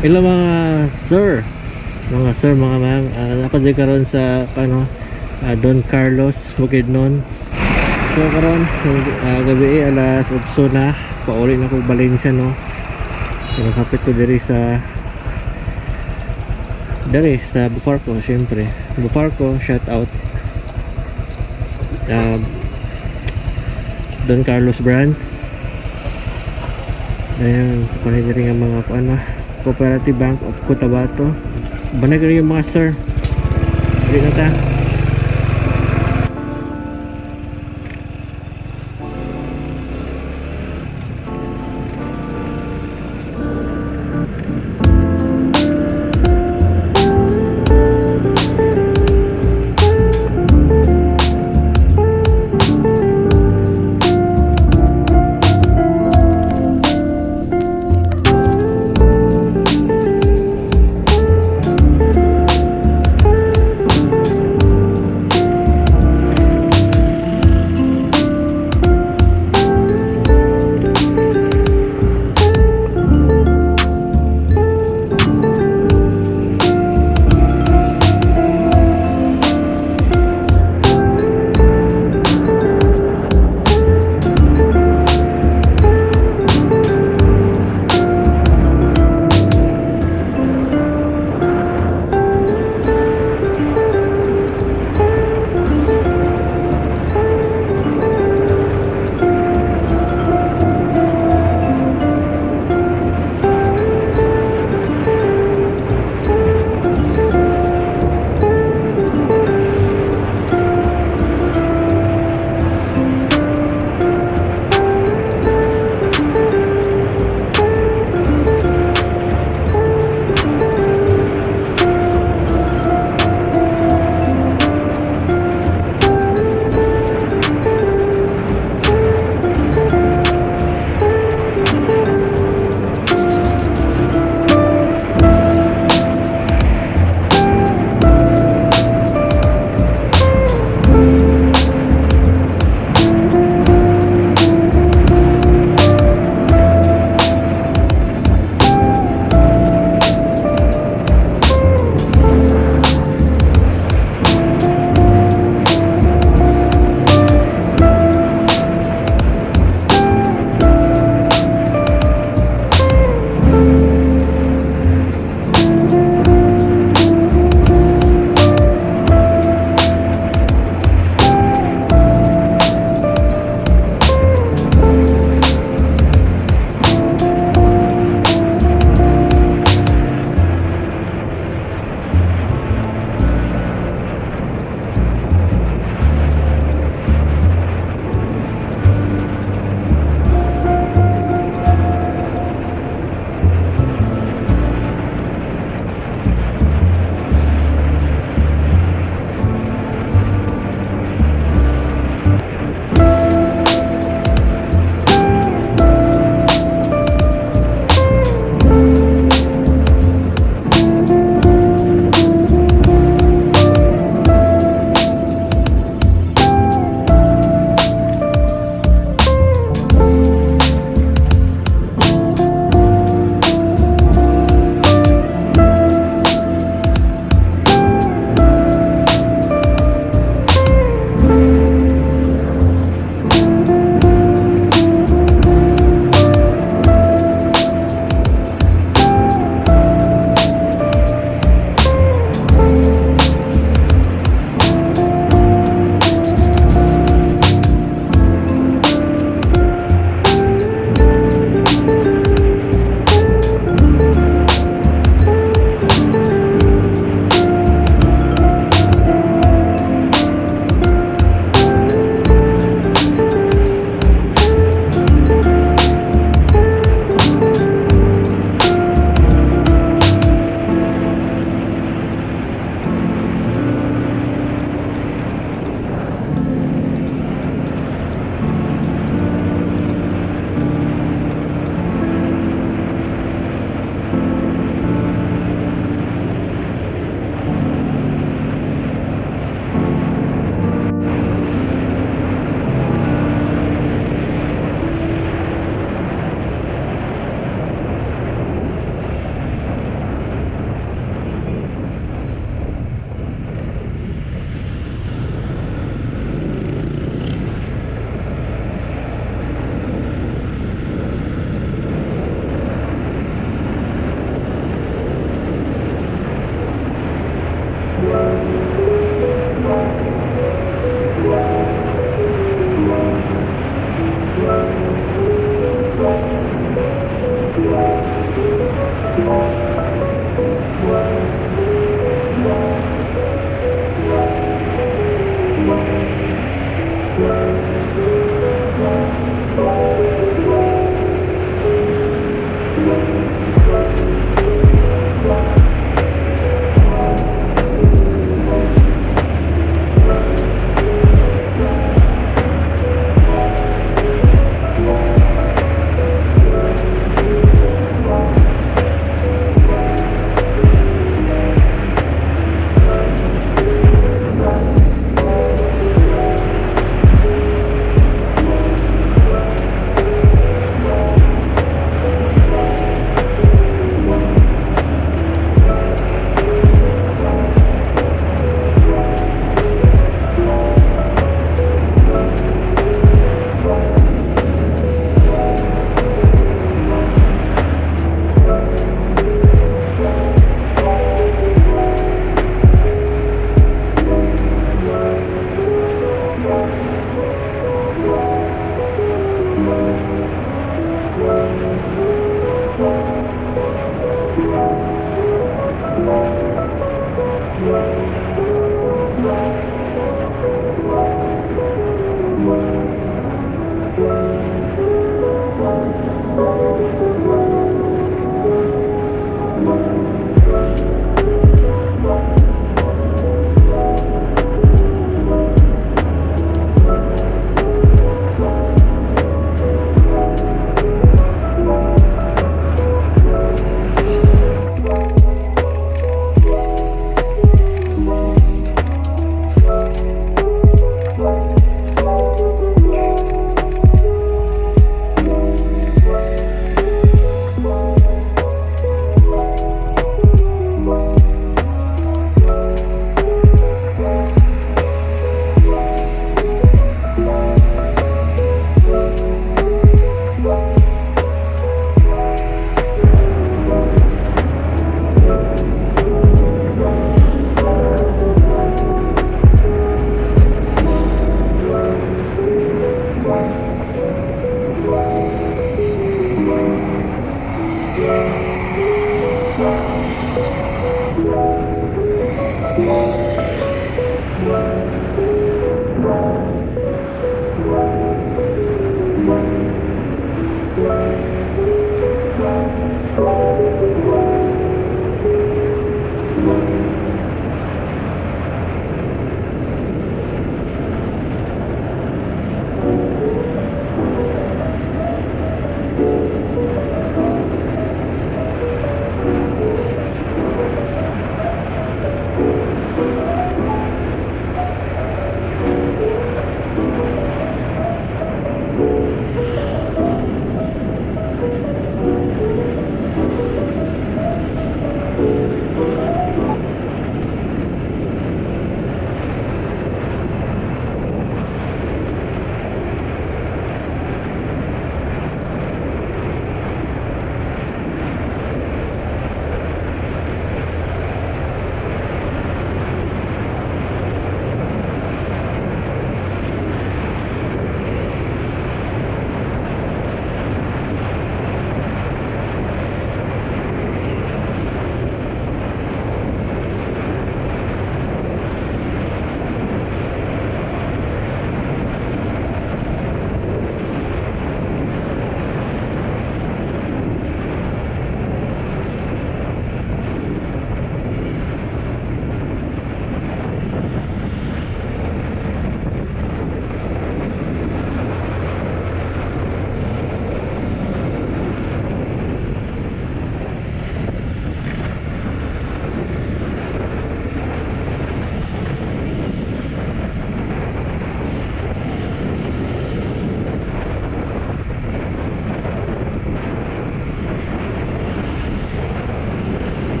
Hello mga sir, mga ma'am. Napadali karon sa Don Carlos, Bukidnon. So karon gabi alas 8 na, pauli na ko Valencia, no. So nakapit ko diri sa Bufarco, syempre. Bufarco, shout out. Don Carlos branch. Ayan, sa panigiri nga mga Cooperative Bank of Cotabato. Banag rin yung mga sir. Dili na ta.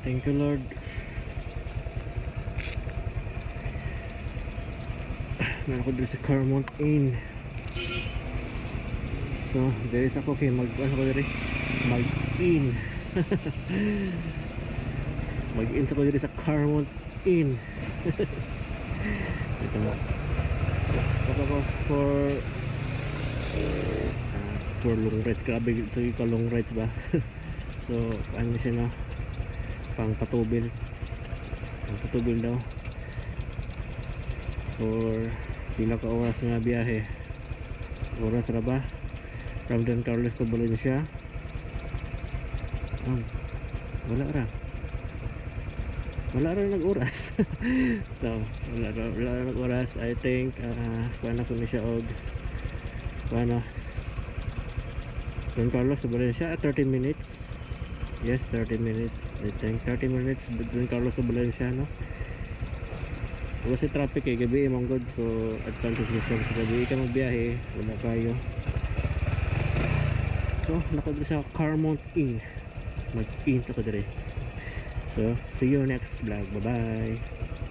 Thank you Lord. Meron ko dito sa Carmont Inn. So there is ako kay ano ko dito mag-in. Mag-in ako dito sa Carmont Inn. Ito mo ako for long rides. Grabe sige ka long rides ba. So ano siya no, pang patubil daw for pila ka oras nga biyahe. Oras na ba from Don Carlos to Valencia? Wala nag-oras. So wala nag-oras. I think paano ko na siya og paano Don Carlos to Valencia 30 minutes. Yes, 30 minutes. I think 30 minutes Don Carlos to Valencia no. Kasi traffic gabi mong god, so advantage mo sa gabi ka magbiyahe, wala kayo. So nakuha sa Carmont Inn, mag-in sa kadire. So see you next vlog, bye bye.